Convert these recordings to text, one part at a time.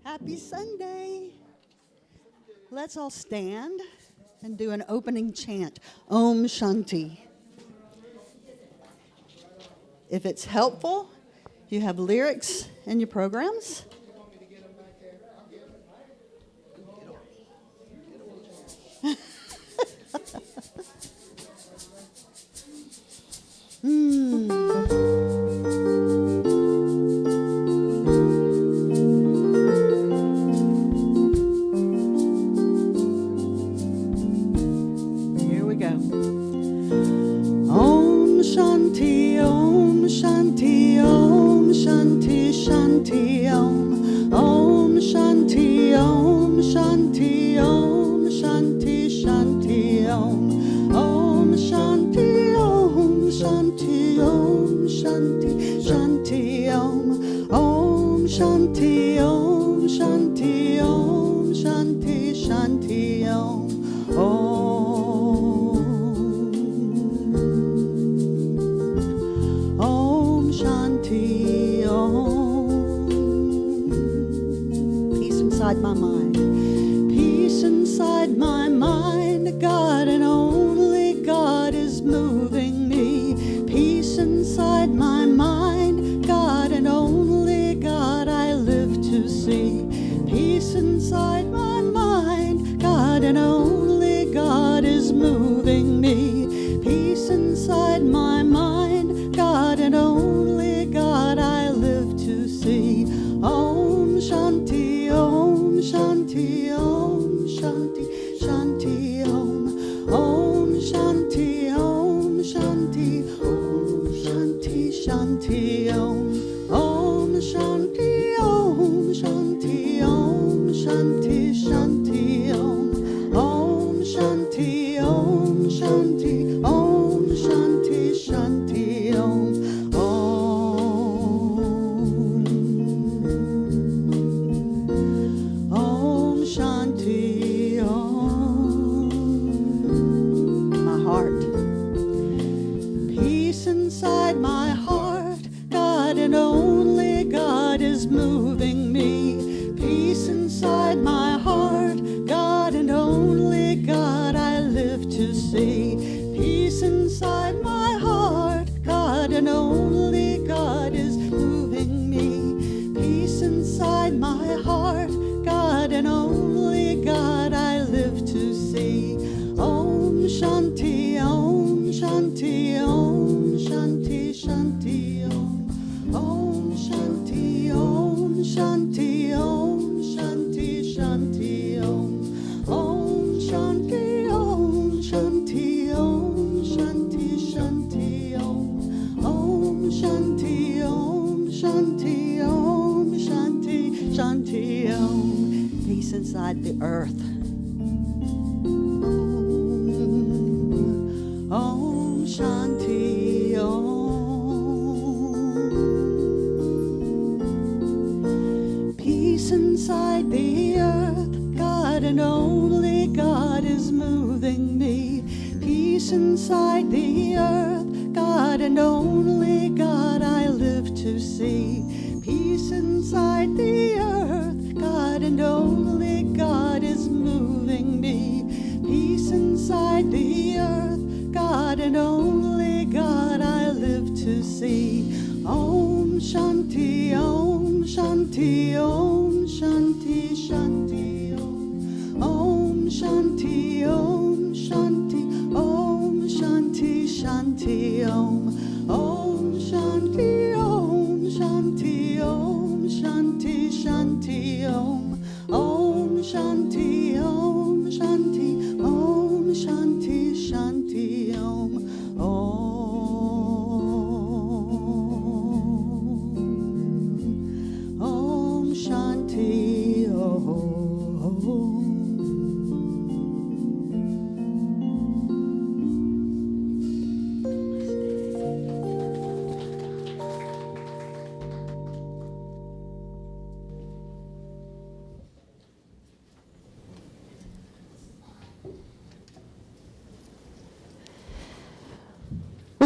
Happy Sunday. Let's all stand and do an opening chant, Om Shanti. If it's helpful, you have lyrics in your programs.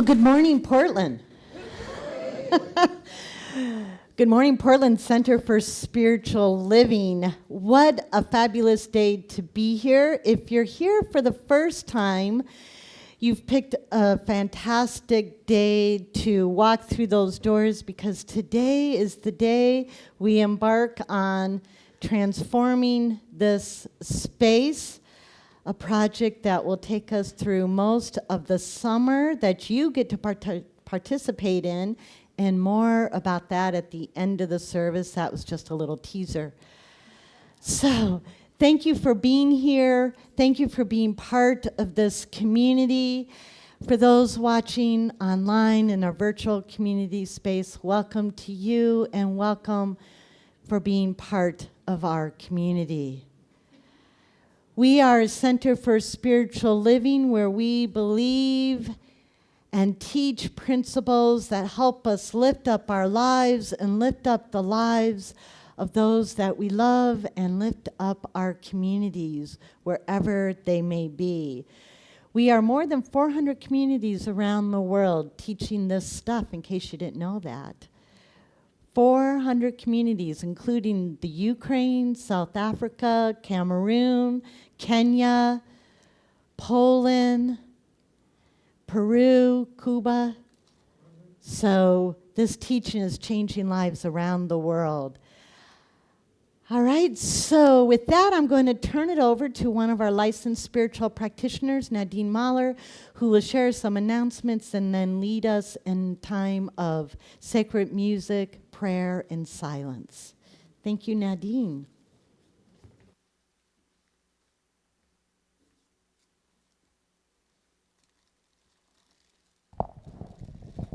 Well, good morning, Portland. Good morning, Portland Center for Spiritual Living. What a fabulous day to be here. If you're here for the first time, you've picked a fantastic day to walk through those doors, because today is the day we embark on transforming this space, a project that will take us through most of the summer that you get to participate in, and more about that at the end of the service. That was just a little teaser. So thank you for being here. Thank you for being part of this community. For those watching online in our virtual community space, welcome to you, and welcome for being part of our community. We are a center for spiritual living where we believe and teach principles that help us lift up our lives and lift up the lives of those that we love, and lift up our communities wherever they may be. We are more than 400 communities around the world teaching this stuff, in case you didn't know that. 400 communities, including the Ukraine, South Africa, Cameroon, Kenya, Poland, Peru, Cuba. So this teaching is changing lives around the world. All right, so with that, I'm going to turn it over to one of our licensed spiritual practitioners, Nadine Mahler, who will share some announcements and then lead us in time of sacred music, prayer, and silence. Thank you, Nadine.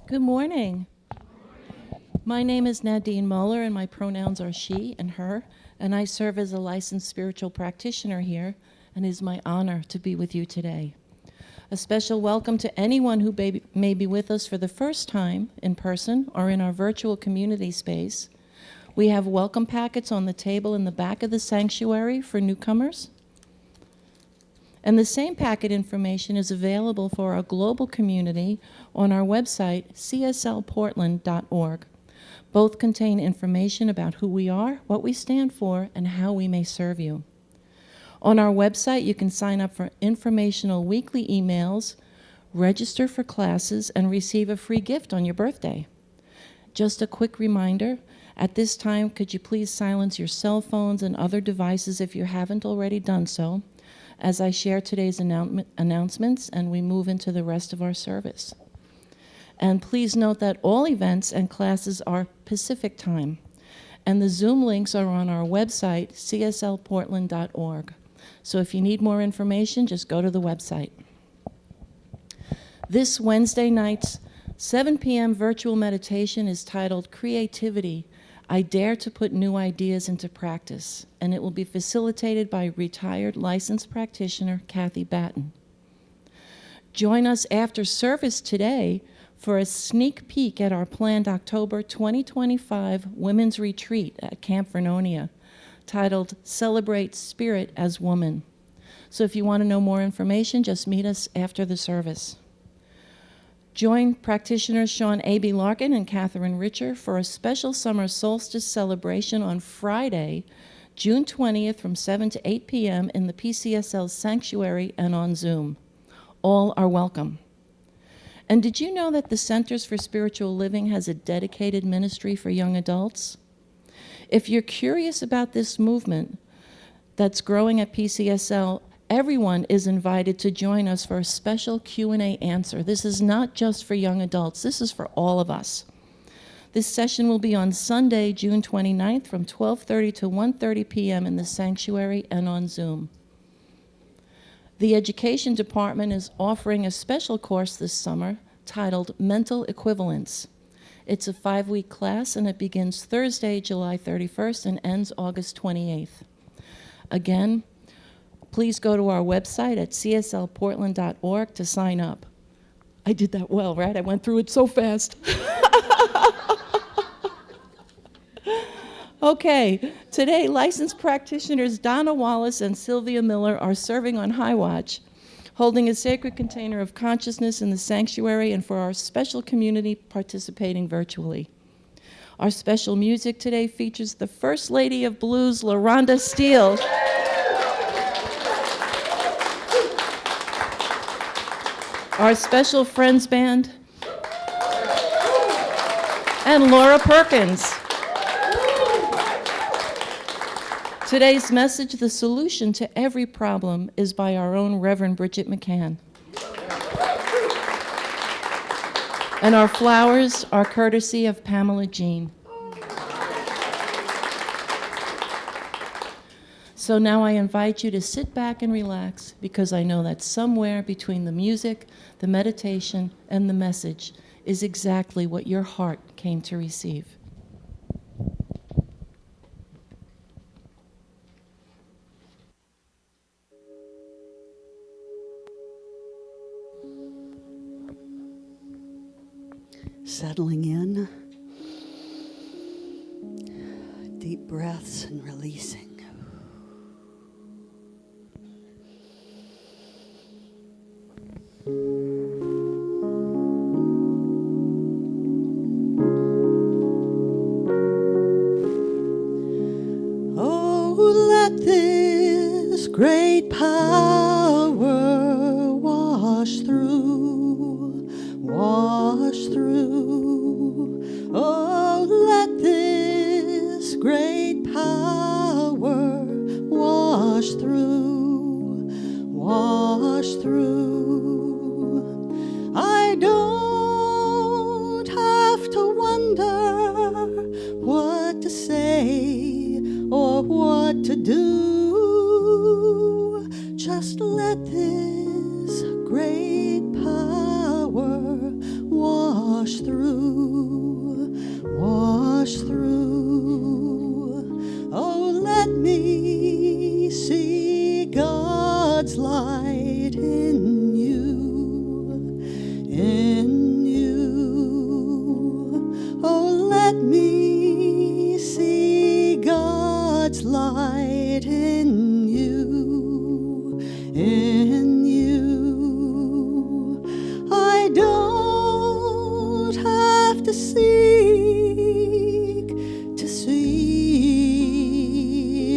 Good morning. My name is Nadine Muller, and my pronouns are she and her, and I serve as a licensed spiritual practitioner here, and it is my honor to be with you today. A special welcome to anyone who may be with us for the first time in person or in our virtual community space. We have welcome packets on the table in the back of the sanctuary for newcomers. And the same packet information is available for our global community on our website, cslportland.org. Both contain information about who we are, what we stand for, and how we may serve you. On our website, you can sign up for informational weekly emails, register for classes, and receive a free gift on your birthday. Just a quick reminder, at this time, could you please silence your cell phones and other devices if you haven't already done so, as I share today's announcements and we move into the rest of our service. And please note that all events and classes are Pacific time, and the Zoom links are on our website, cslportland.org. So if you need more information, just go to the website. This Wednesday night's 7 p.m. virtual meditation is titled Creativity, I Dare to Put New Ideas into Practice, and it will be facilitated by retired licensed practitioner Kathy Batten. Join us after service today for a sneak peek at our planned October 2025 Women's Retreat at Camp Vernonia, titled Celebrate Spirit as Woman. So if you want to know more information, just meet us after the service. Join practitioners Sean A.B. Larkin and Catherine Richer for a special summer solstice celebration on Friday, June 20th from 7 to 8 p.m. in the PCSL Sanctuary and on Zoom. All are welcome. And did you know that the Centers for Spiritual Living has a dedicated ministry for young adults? If you're curious about this movement that's growing at PCSL, everyone is invited to join us for a special Q&A answer. This is not just for young adults. This is for all of us. This session will be on Sunday, June 29th from 12:30 to 1:30 p.m. in the sanctuary and on Zoom. The Education Department is offering a special course this summer titled Mental Equivalence. It's a 5-week class, and it begins Thursday, July 31st and ends August 28th. Again, please go to our website at cslportland.org to sign up. I did that well, right? I went through it so fast. Okay, today licensed practitioners Donna Wallace and Sylvia Miller are serving on High Watch. holding a sacred container of consciousness in the sanctuary and for our special community participating virtually. Our special music today features the First Lady of Blues, LaRhonda Steele. Our special Friends Band, and Laura Perkins. Today's message, the solution to every problem, is by our own Reverend Bridget McCann. And our flowers are courtesy of Pamela Jean. So now I invite you to sit back and relax, because I know that somewhere between the music, the meditation, and the message is exactly what your heart came to receive. Settling in, deep breaths and releasing. Oh, let this great power wash through. Oh, let this great power wash through. I don't have to wonder what to say or what to do. Just let this great power wash through. Oh, let me see God's light in you. Oh, let me see God's light in you. I don't have to seek to see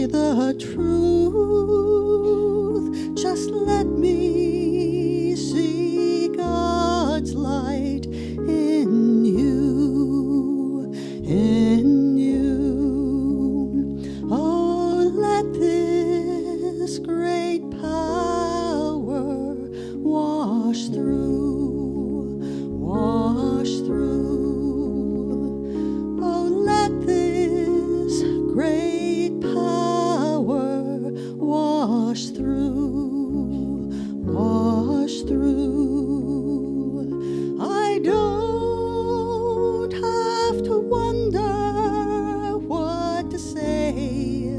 the truth. Just let me see God's light in you. Oh, let this great power wash through. Oh, let this great power wash through. I don't have to wonder what to say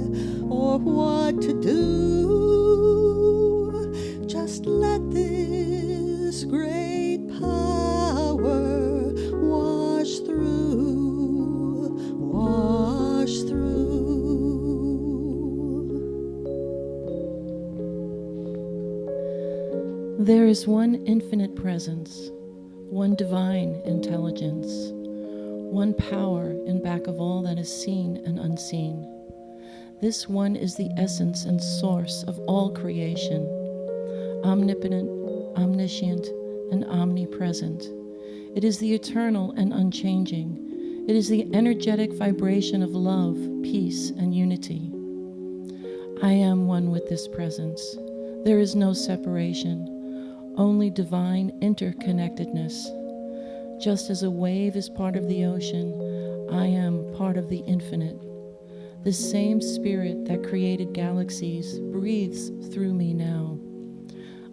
or what to do. Just let this great power wash through. There is one infinite presence, one divine intelligence, one power in back of all that is seen and unseen. This one is the essence and source of all creation, omnipotent, omniscient, and omnipresent. It is the eternal and unchanging. It is the energetic vibration of love, peace, and unity. I am one with this presence. There is no separation, only divine interconnectedness. Just as a wave is part of the ocean, I am part of the infinite. The same spirit that created galaxies breathes through me now.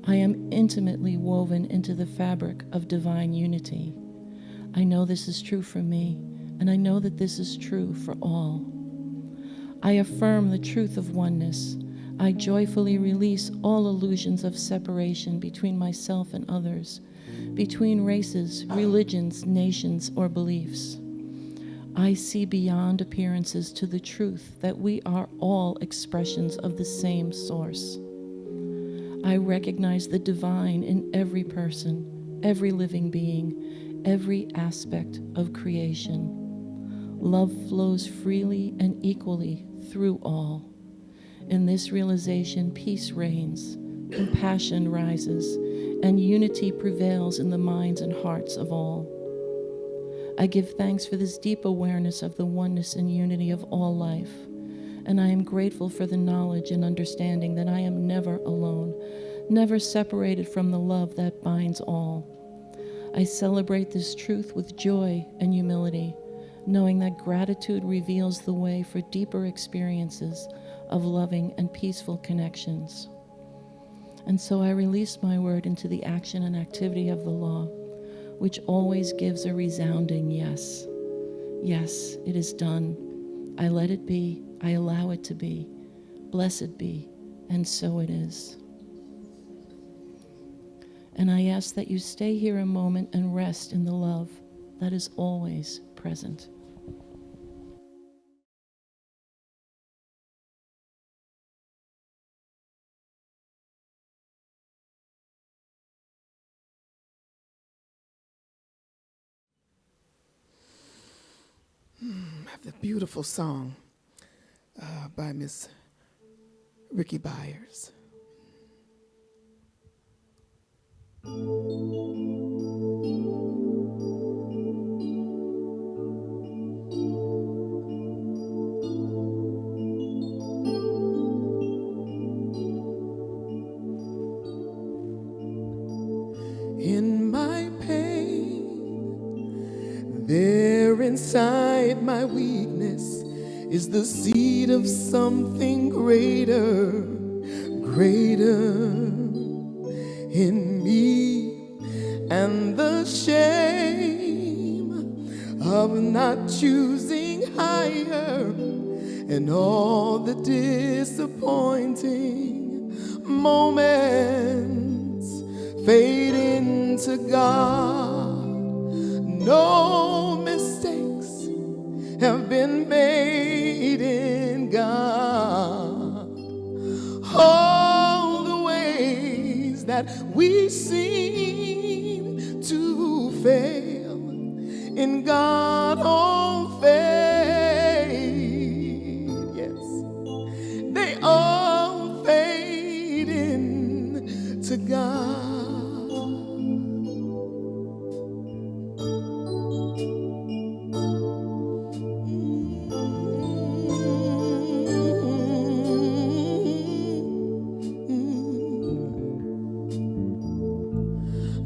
I am intimately woven into the fabric of divine unity. I know this is true for me, and I know that this is true for all. I affirm the truth of oneness. I joyfully release all illusions of separation between myself and others, between races, religions, nations, or beliefs. I see beyond appearances to the truth that we are all expressions of the same source. I recognize the divine in every person, every living being, every aspect of creation. Love flows freely and equally through all. In this realization, peace reigns, compassion rises, and unity prevails in the minds and hearts of all. I give thanks for this deep awareness of the oneness and unity of all life, and I am grateful for the knowledge and understanding that I am never alone, never separated from the love that binds all. I celebrate this truth with joy and humility, knowing that gratitude reveals the way for deeper experiences of loving and peaceful connections. And so I release my word into the action and activity of the law, which always gives a resounding yes. Yes, it is done. I let it be. I allow it to be. Blessed be. And so it is. And I ask that you stay here a moment and rest in the love that is always present. I have the beautiful song by Miss Rickie Byars. In my pain, there inside my weakness is the seed of something greater, greater in me. And the shame of not choosing higher, and all the disappointing moments fade into God. No mistakes have been made in God. All the ways that we seem to fail, in God all fade. Yes, they all fade into God.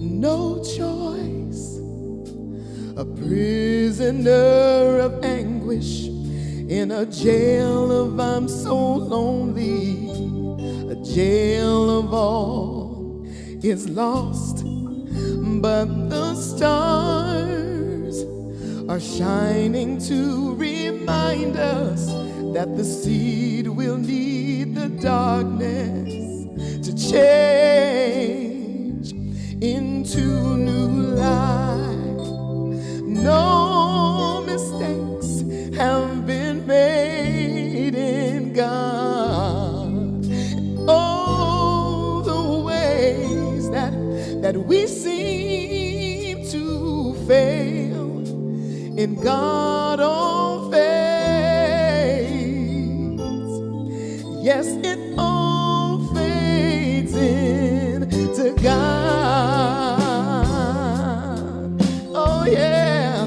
No choice, a prisoner of anguish in a jail of I'm so lonely, a jail of all is lost, but the stars are shining to remind us that the seed will need the darkness to change into new life. No mistakes have been made in God. All the ways that we seem to fail, in God all fades. Yes, it all fades into God. Oh yeah.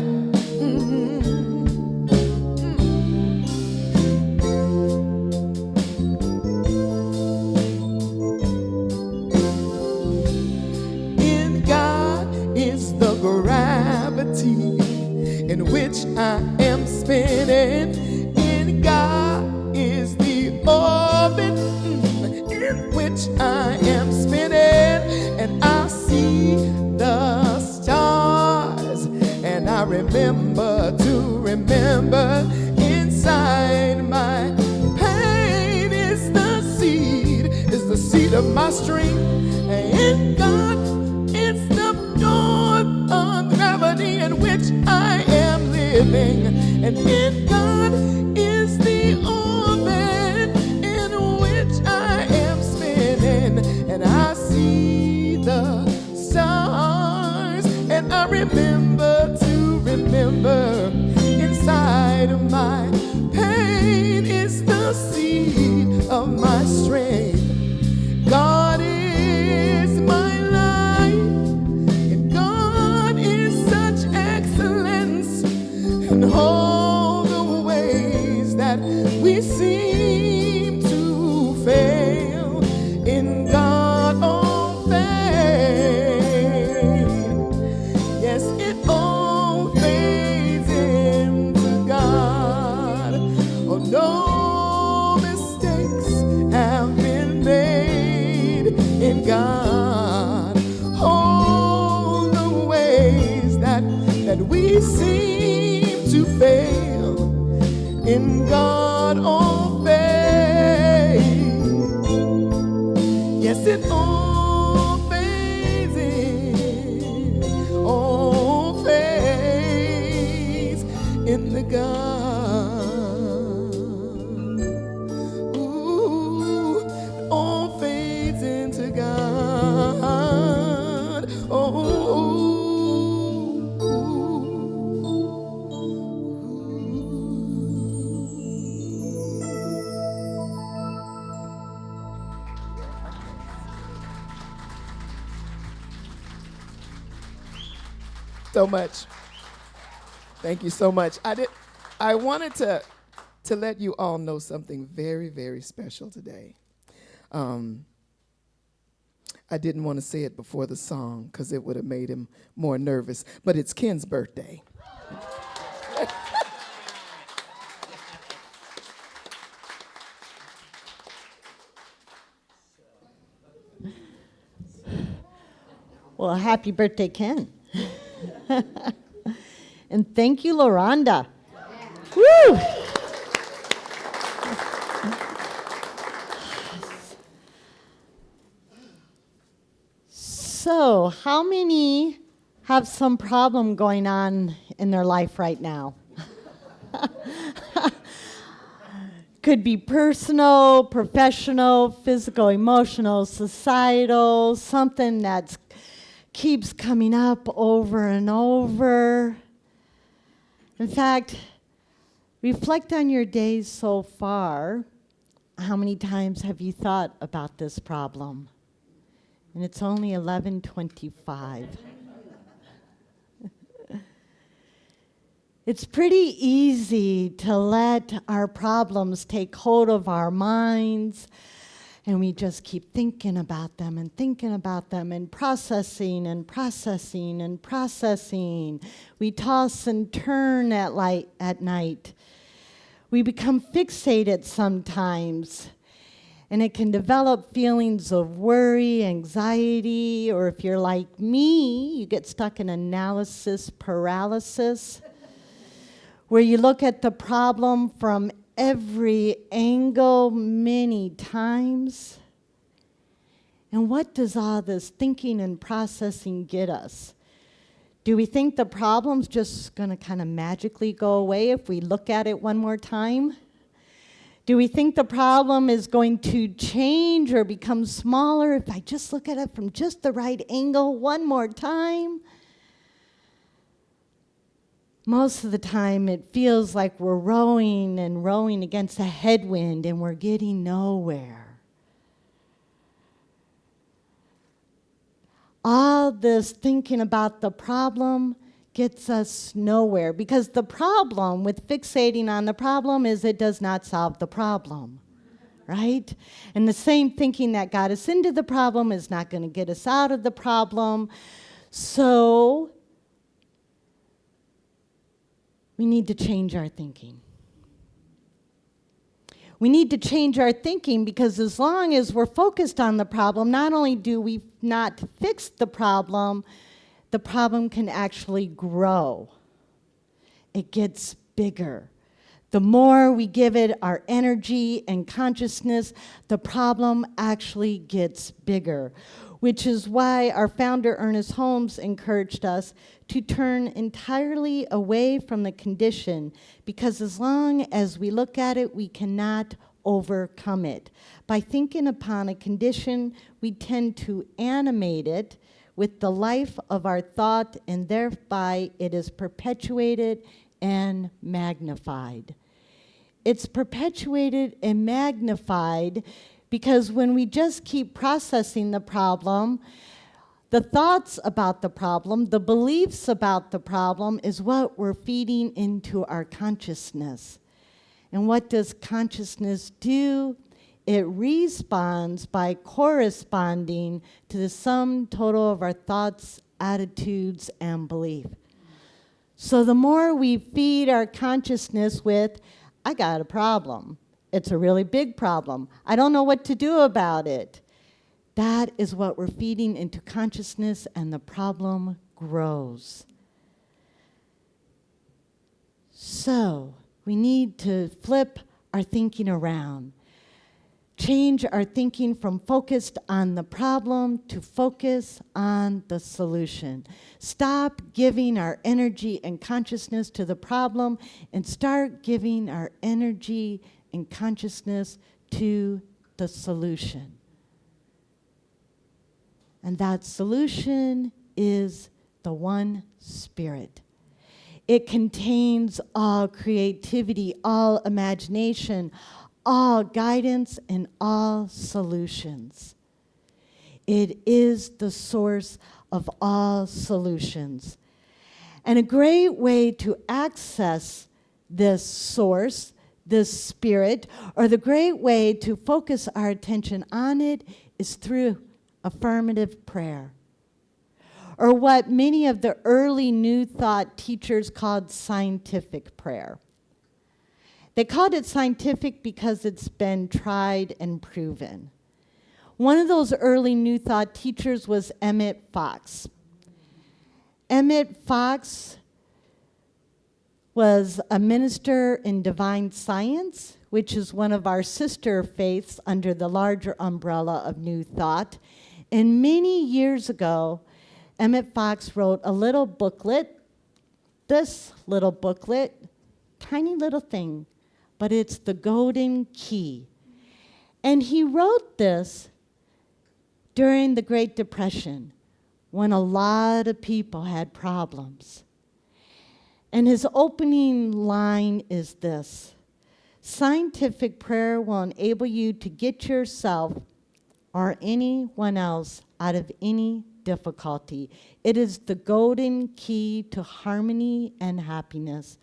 In God is the gravity in which I am spinning. In God is the orbit in which I am spinning. And I see the stars, and I remember inside my pain is the seed of my strength. And in God it's the north of gravity in which I am living. And in God is the orbit in which I am spinning. And I remember inside of my pain is the seed of my strength. God is my life, and God is such excellence in all the ways that we seem to fail. In God all fade. Yes, it all fades into God. Oh, no mistakes have been made in God. All the ways that we seem to fail, in God all fade. Yes, it all fades in, all fades in the God. Ooh, all fades into God. Oh. So much. Thank you so much. I wanted to let you all know something very, very special today. I didn't want to say it before the song because it would have made him more nervous, but it's Ken's birthday. Well, happy birthday, Ken. And thank you, LaRhonda. Woo! So, how many have some problem going on in their life right now? Could be personal, professional, physical, emotional, societal, something that keeps coming up over and over. In fact, reflect on your days so far. How many times have you thought about this problem? And it's only 11:25. It's pretty easy to let our problems take hold of our minds, and we just keep thinking about them and processing and processing and processing. We toss and turn at night. We become fixated sometimes, and it can develop feelings of worry, anxiety, or if you're like me, you get stuck in analysis paralysis, where you look at the problem from every angle many times. And what does all this thinking and processing get us? Do we think the problem's just going to kind of magically go away if we look at it one more time? Do we think the problem is going to change or become smaller if I just look at it from just the right angle one more time? Most of the time, it feels like we're rowing and rowing against a headwind and we're getting nowhere. All this thinking about the problem gets us nowhere, because the problem with fixating on the problem is it does not solve the problem, right? And the same thinking that got us into the problem is not going to get us out of the problem. So we need to change our thinking. We need to change our thinking, because as long as we're focused on the problem, not only do we not fix the problem can actually grow. It gets bigger. The more we give it our energy and consciousness, the problem actually gets bigger, which is why our founder, Ernest Holmes, encouraged us to turn entirely away from the condition, because as long as we look at it, we cannot overcome it. By thinking upon a condition, we tend to animate it, with the life of our thought, and thereby it is perpetuated and magnified. It's perpetuated and magnified because when we just keep processing the problem, the thoughts about the problem, the beliefs about the problem is what we're feeding into our consciousness. And what does consciousness do? It responds by corresponding to the sum total of our thoughts, attitudes, and belief. So the more we feed our consciousness with, I got a problem. It's a really big problem. I don't know what to do about it. That is what we're feeding into consciousness, and the problem grows. So we need to flip our thinking around. Change our thinking from focused on the problem to focus on the solution. Stop giving our energy and consciousness to the problem and start giving our energy and consciousness to the solution. And that solution is the one Spirit. It contains all creativity, all imagination, all guidance, and all solutions. It is the source of all solutions. And a great way to access this source, this Spirit, or the great way to focus our attention on it is through affirmative prayer, or what many of the early New Thought teachers called scientific prayer. They called it scientific because it's been tried and proven. One of those early New Thought teachers was Emmett Fox. Emmett Fox was a minister in divine science, which is one of our sister faiths under the larger umbrella of New Thought. And many years ago, Emmett Fox wrote a little booklet, this little booklet, tiny little thing, but it's the golden key. And he wrote this during the Great Depression, when a lot of people had problems. And his opening line is this: scientific prayer will enable you to get yourself or anyone else out of any difficulty. It is the golden key to harmony and happiness.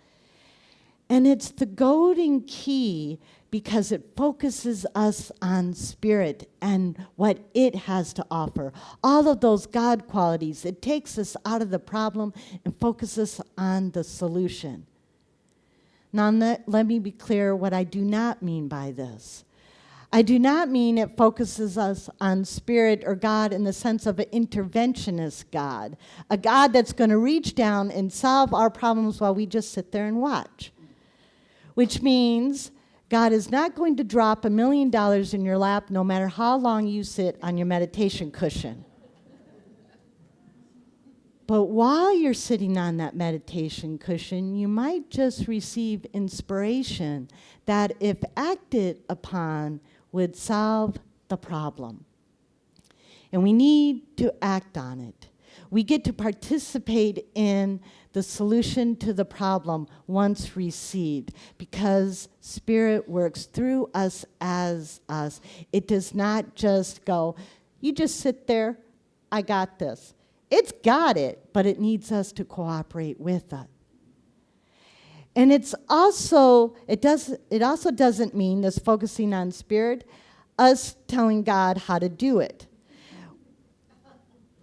And it's the golden key because it focuses us on Spirit and what it has to offer. All of those God qualities, it takes us out of the problem and focuses on the solution. Now, let me be clear what I do not mean by this. I do not mean it focuses us on Spirit or God in the sense of an interventionist God, a God that's going to reach down and solve our problems while we just sit there and watch. Which means God is not going to drop $1 million in your lap no matter how long you sit on your meditation cushion. But while you're sitting on that meditation cushion, you might just receive inspiration that, if acted upon, would solve the problem. And we need to act on it. We get to participate in the solution to the problem once received, because Spirit works through us as us. It does not just go, you just sit there, I got this. It's got it, but it needs us to cooperate with it. And it also doesn't mean, this focusing on Spirit, us telling God how to do it.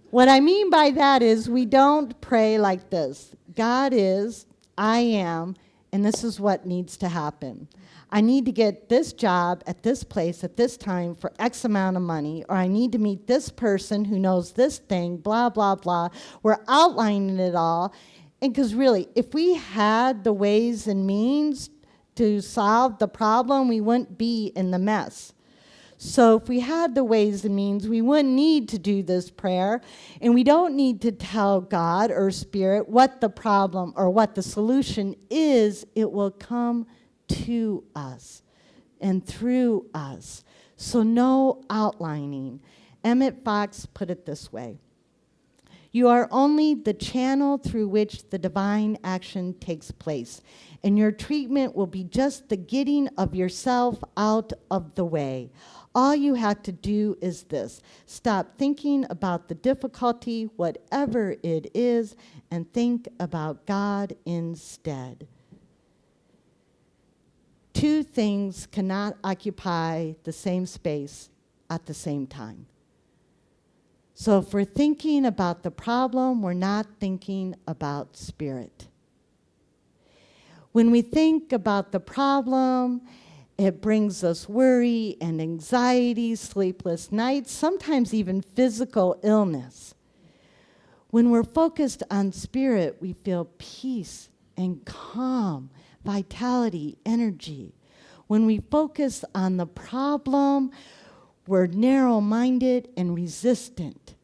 What I mean by that is we don't pray like this. God is, I am, and this is what needs to happen. I need to get this job at this place at this time for X amount of money, or I need to meet this person who knows this thing, blah, blah, blah. We're outlining it all. And because really, if we had the ways and means to solve the problem, we wouldn't be in the mess. So if we had the ways and means, we wouldn't need to do this prayer, and we don't need to tell God or Spirit what the problem or what the solution is. It will come to us and through us. So no outlining. Emmett Fox put it this way: You are only the channel through which the divine action takes place, and your treatment will be just the getting of yourself out of the way. All you have to do is this: stop thinking about the difficulty, whatever it is, and think about God instead. Two things cannot occupy the same space at the same time. So if we're thinking about the problem, we're not thinking about spirit. When we think about the problem, it brings us worry and anxiety, sleepless nights, sometimes even physical illness. When we're focused on spirit, we feel peace and calm, vitality, energy. When we focus on the problem, we're narrow-minded and resistant.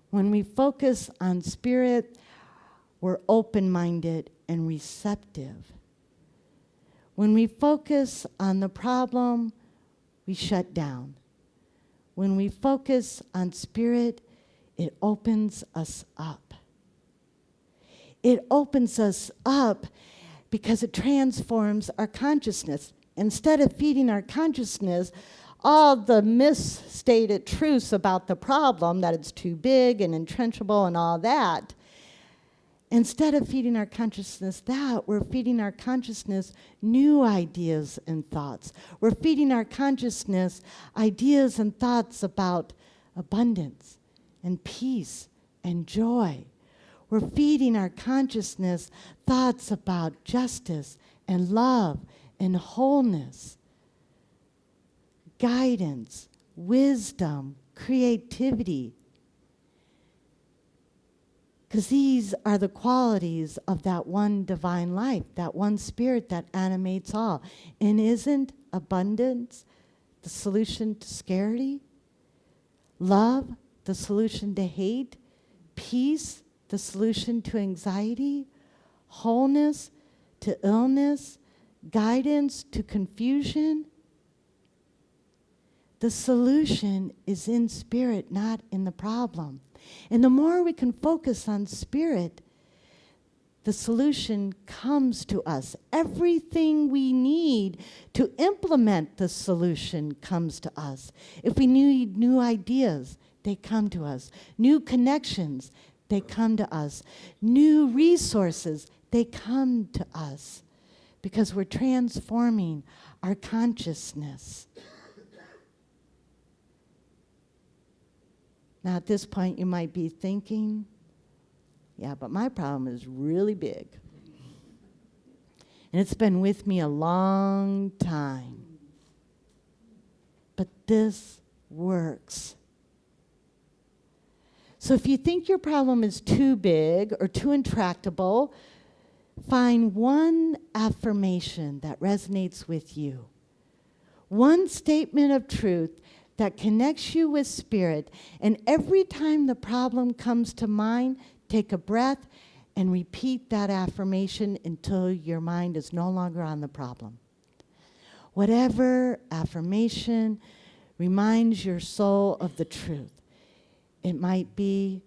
When we focus on spirit, we're open-minded and receptive. When we focus on the problem, we shut down. When we focus on spirit, it opens us up. It opens us up because it transforms our consciousness. Instead of feeding our consciousness all the misstated truths about the problem, that it's too big and entrenchable and all that, instead of feeding our consciousness that, we're feeding our consciousness new ideas and thoughts. We're feeding our consciousness ideas and thoughts about abundance and peace and joy. We're feeding our consciousness thoughts about justice and love and wholeness, guidance, wisdom, creativity. Because these are the qualities of that one divine life, that one spirit that animates all. And isn't abundance the solution to scarcity? Love, the solution to hate? Peace, the solution to anxiety? Wholeness to illness? Guidance to confusion? The solution is in spirit, not in the problem. And the more we can focus on spirit, the solution comes to us. Everything we need to implement the solution comes to us. If we need new ideas, they come to us. New connections, they come to us. New resources, they come to us. Because we're transforming our consciousness. Now, at this point, you might be thinking, yeah, but my problem is really big. And it's been with me a long time. But this works. So if you think your problem is too big or too intractable, find one affirmation that resonates with you. One statement of truth that connects you with spirit, and every time the problem comes to mind, take a breath and repeat that affirmation until your mind is no longer on the problem. Whatever affirmation reminds your soul of the truth. It might be,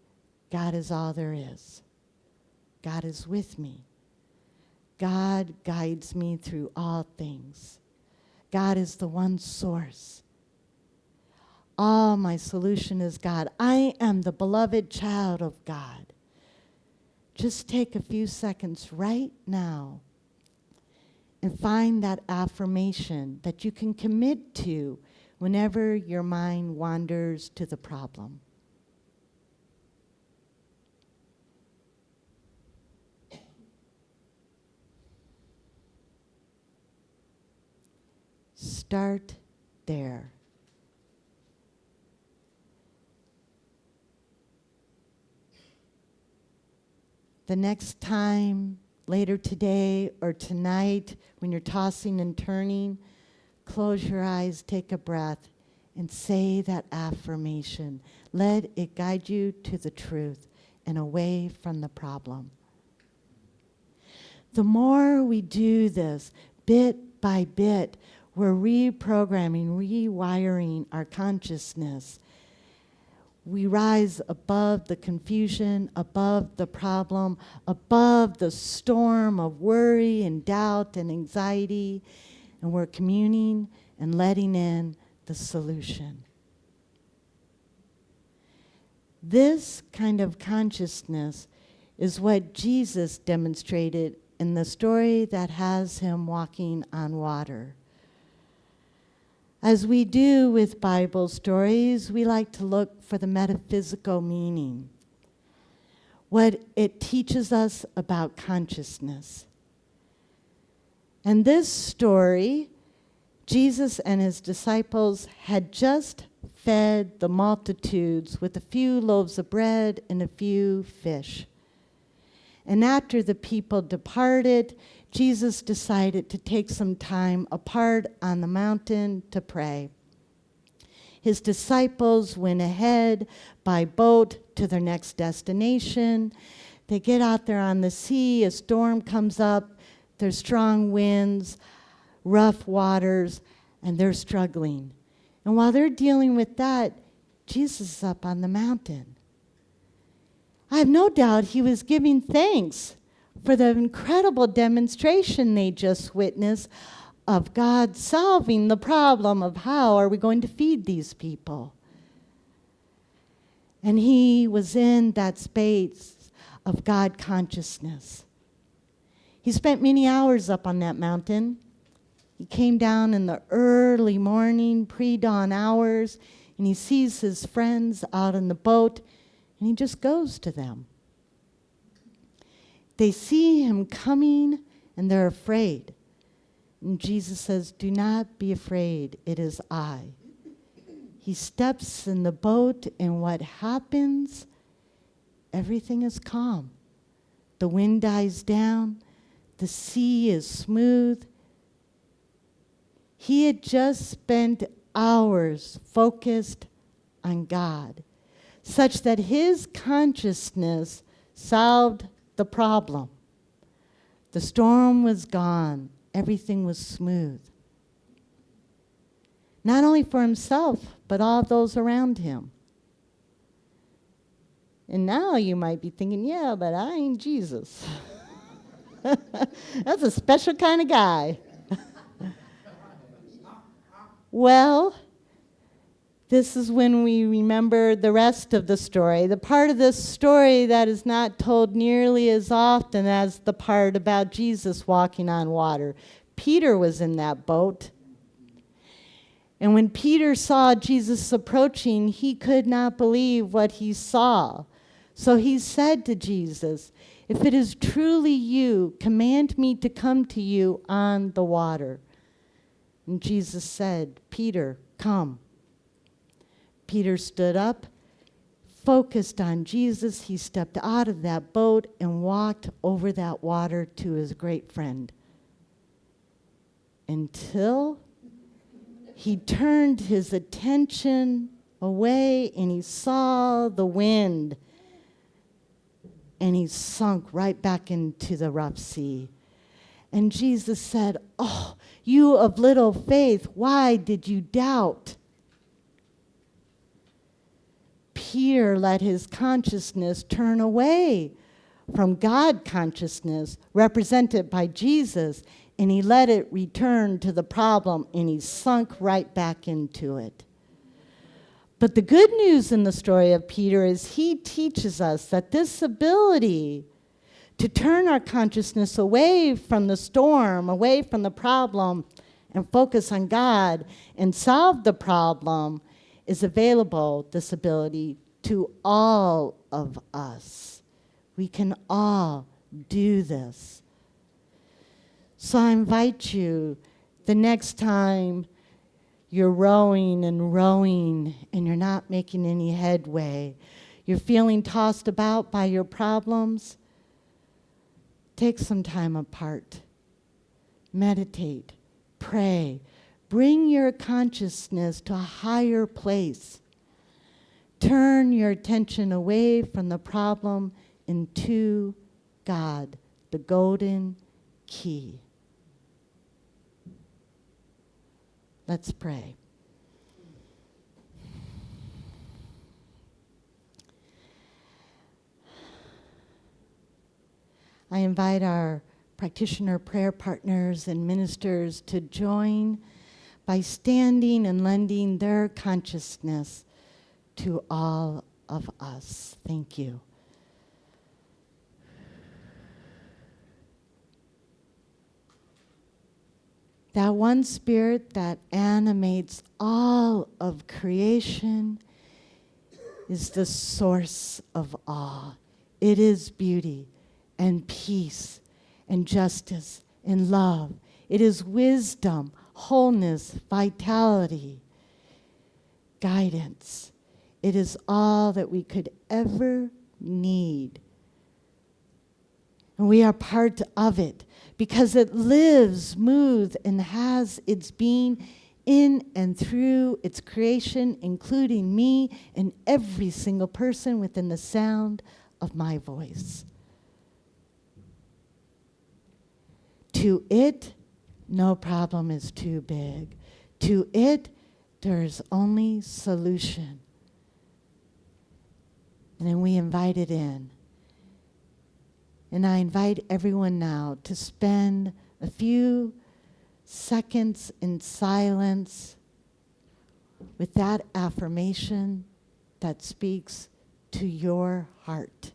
God is all there is. God is with me. God guides me through all things. God is the one source. All my solution is God. I am the beloved child of God. Just take a few seconds right now and find that affirmation that you can commit to whenever your mind wanders to the problem. Start there. The next time, later today or tonight, when you're tossing and turning, close your eyes, take a breath, and say that affirmation. Let it guide you to the truth and away from the problem. The more we do this, bit by bit, we're reprogramming, rewiring our consciousness. We rise above the confusion, above the problem, above the storm of worry and doubt and anxiety, and we're communing and letting in the solution. This kind of consciousness is what Jesus demonstrated in the story that has him walking on water. As we do with Bible stories, we like to look for the metaphysical meaning, what it teaches us about consciousness. And this story, Jesus and his disciples had just fed the multitudes with a few loaves of bread and a few fish. And after the people departed, Jesus decided to take some time apart on the mountain to pray. His disciples went ahead by boat to their next destination. They get out there on the sea, a storm comes up, there's strong winds, rough waters, and they're struggling. And while they're dealing with that, Jesus is up on the mountain. I have no doubt he was giving thanks for the incredible demonstration they just witnessed of God solving the problem of how are we going to feed these people. And he was in that space of God consciousness. He spent many hours up on that mountain. He came down in the early morning, pre-dawn hours, and he sees his friends out in the boat, and he just goes to them. They see him coming, and they're afraid. And Jesus says, "Do not be afraid, it is I." He steps in the boat, and what happens? Everything is calm. The wind dies down. The sea is smooth. He had just spent hours focused on God, such that his consciousness solved the problem. The storm was gone. Everything was smooth. Not only for himself, but all those around him. And now you might be thinking, yeah, but I ain't Jesus. That's a special kind of guy. Well, this is when we remember the rest of the story, the part of this story that is not told nearly as often as the part about Jesus walking on water. Peter was in that boat. And when Peter saw Jesus approaching, he could not believe what he saw. So he said to Jesus, "If it is truly you, command me to come to you on the water." And Jesus said, "Peter, come." Peter stood up, focused on Jesus. He stepped out of that boat and walked over that water to his great friend. Until he turned his attention away and he saw the wind. And he sunk right back into the rough sea. And Jesus said, "Oh, you of little faith, why did you doubt?" Peter let his consciousness turn away from God consciousness, represented by Jesus, and he let it return to the problem, and he sunk right back into it. But the good news in the story of Peter is he teaches us that this ability to turn our consciousness away from the storm, away from the problem, and focus on God and solve the problem is available, this ability, to all of us. We can all do this. So I invite you, the next time you're rowing and you're not making any headway, you're feeling tossed about by your problems, take some time apart. Meditate, pray, bring your consciousness to a higher place. Turn your attention away from the problem into God, the golden key. Let's pray. I invite our practitioner prayer partners and ministers to join by standing and lending their consciousness to all of us. Thank you. That one spirit that animates all of creation is the source of awe. It is beauty and peace and justice and love. It is wisdom, wholeness, vitality, guidance. It is all that we could ever need. And we are part of it because it lives, moves, and has its being in and through its creation, including me and every single person within the sound of my voice. To it, no problem is too big. To it, there is only solution. And then we invite it in. And I invite everyone now to spend a few seconds in silence with that affirmation that speaks to your heart.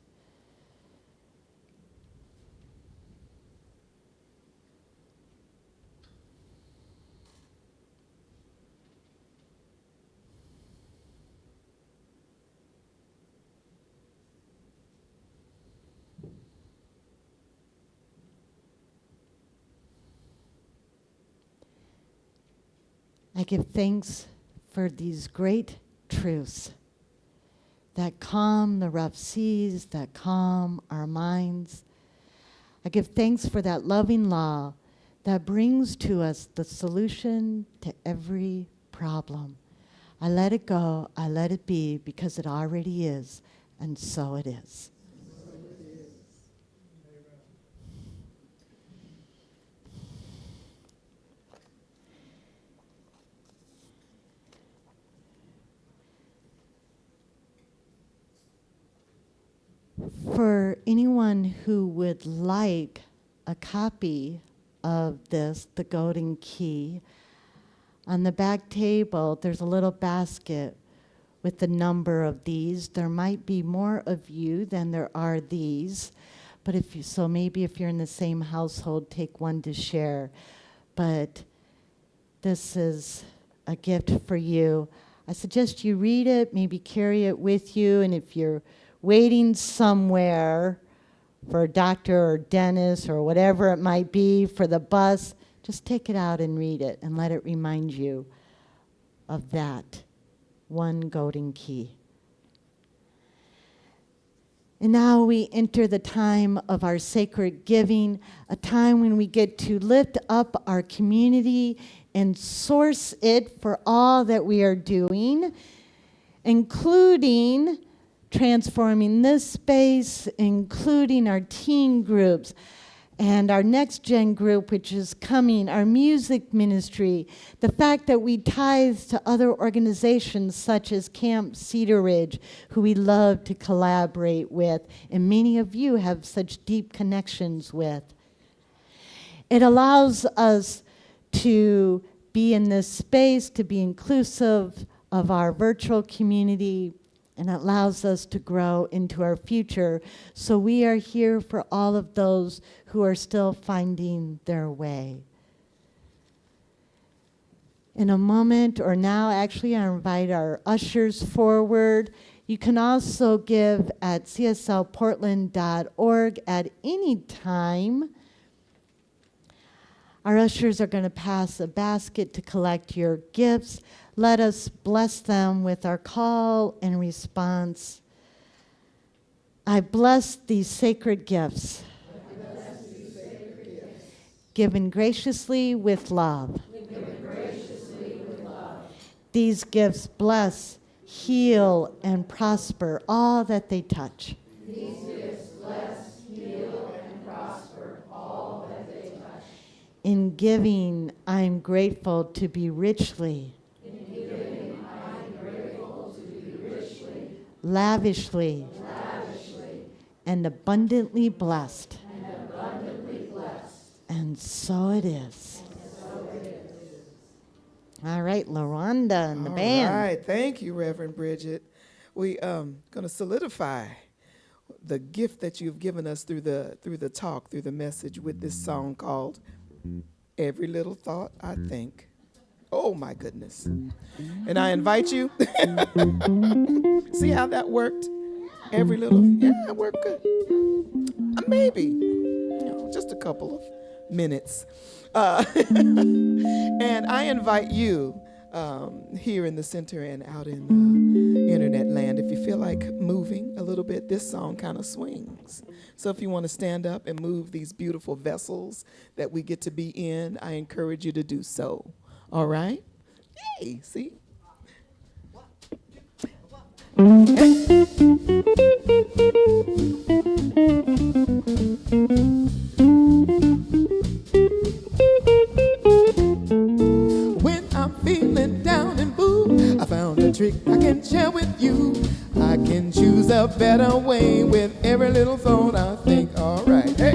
I give thanks for these great truths that calm the rough seas, that calm our minds. I give thanks for that loving law that brings to us the solution to every problem. I let it go, I let it be, because it already is, and so it is. For anyone who would like a copy of this, The Golden Key, on the back table there's a little basket with the number of these. There might be more of you than there are these, but maybe if you're in the same household, take one to share. But this is a gift for you. I suggest you read it, maybe carry it with you, and if you're waiting somewhere for a doctor or dentist or whatever it might be, for the bus, just take it out and read it and let it remind you of that one golden key. And now we enter the time of our sacred giving, a time when we get to lift up our community and source it for all that we are doing, including transforming this space, including our teen groups and our next gen group, which is coming, our music ministry, the fact that we tithe to other organizations such as Camp Cedar Ridge, who we love to collaborate with, and many of you have such deep connections with. It allows us to be in this space, to be inclusive of our virtual community, and it allows us to grow into our future. So we are here for all of those who are still finding their way. In a moment, or now actually, I invite our ushers forward. You can also give at cslportland.org at any time. Our ushers are going to pass a basket to collect your gifts. Let us bless them with our call and response. I bless these sacred gifts, given graciously with love. These gifts bless, heal, and prosper all that they touch. These gifts bless, heal, and prosper all that they touch. In giving, I am grateful to be richly, lavishly, and abundantly blessed. so it is. All right, LaRhonda and the band. All right, thank you, Reverend Bridget. We going to solidify the gift that you've given us through the talk, through the message, with this song called "Every Little Thought I Think." Oh my goodness! And I invite you. See how that worked? Every little, yeah, it worked good. Maybe, just a couple of minutes. And I invite you here in the center and out in internet land, if you feel like moving a little bit, this song kind of swings. So if you want to stand up and move these beautiful vessels that we get to be in, I encourage you to do so. All right? Yay, see? When I'm feeling down and blue, I found a trick I can share with you. I can choose a better way with every little thought I think. All right, hey.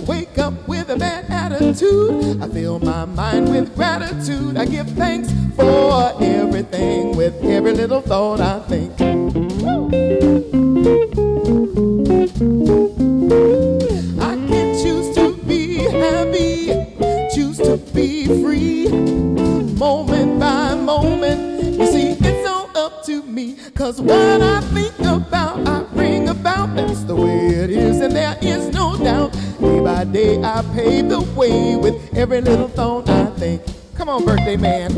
Wake up with a bad attitude. I fill my mind with gratitude. I give thanks for everything with every little thought I think. I can choose to be happy, choose to be free, moment by moment. You see, it's all up to me, 'cause what I think about, I bring about. That's the way it is, and there is no doubt. Day by day, I pave the way with every little thought I think. Come on, birthday man.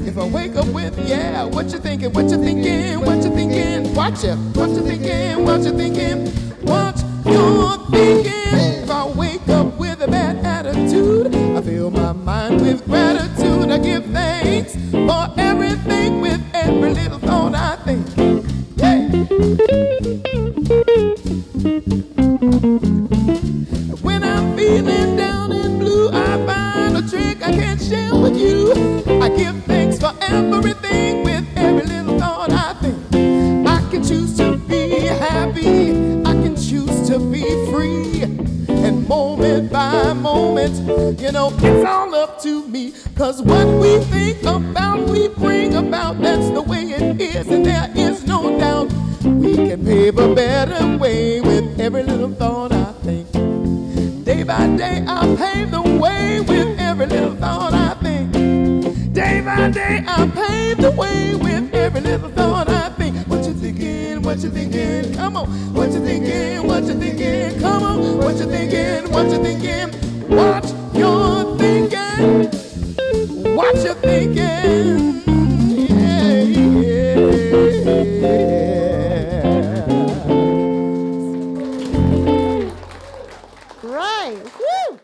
If I wake up with, yeah, what you thinking, what you thinking, what you thinking, watch it, what you thinking, what you thinking, what you're thinking. If I wake up with a bad attitude, I fill my mind with gratitude. I give thanks for everything with every little thought I think. Yeah. When I'm feeling down and blue, I find a trick I can share with you. I give thanks for everything with every little thought I think. I can choose to be happy, I can choose to be free, and moment by moment, it's all up to me. 'Cause what we think about, we bring about. That's the way it is, and there is no doubt. We can pave a better way with every little thought I think. Day by day, I pave the way with every little thought I think. Day by day, I pave the way with every little thought I think. What you thinking? What you thinking? Come on. What you thinking? What you thinking? Come on. What you thinking? What you thinking? What you're thinking? What you thinking? Yeah, yeah. Right. Woo!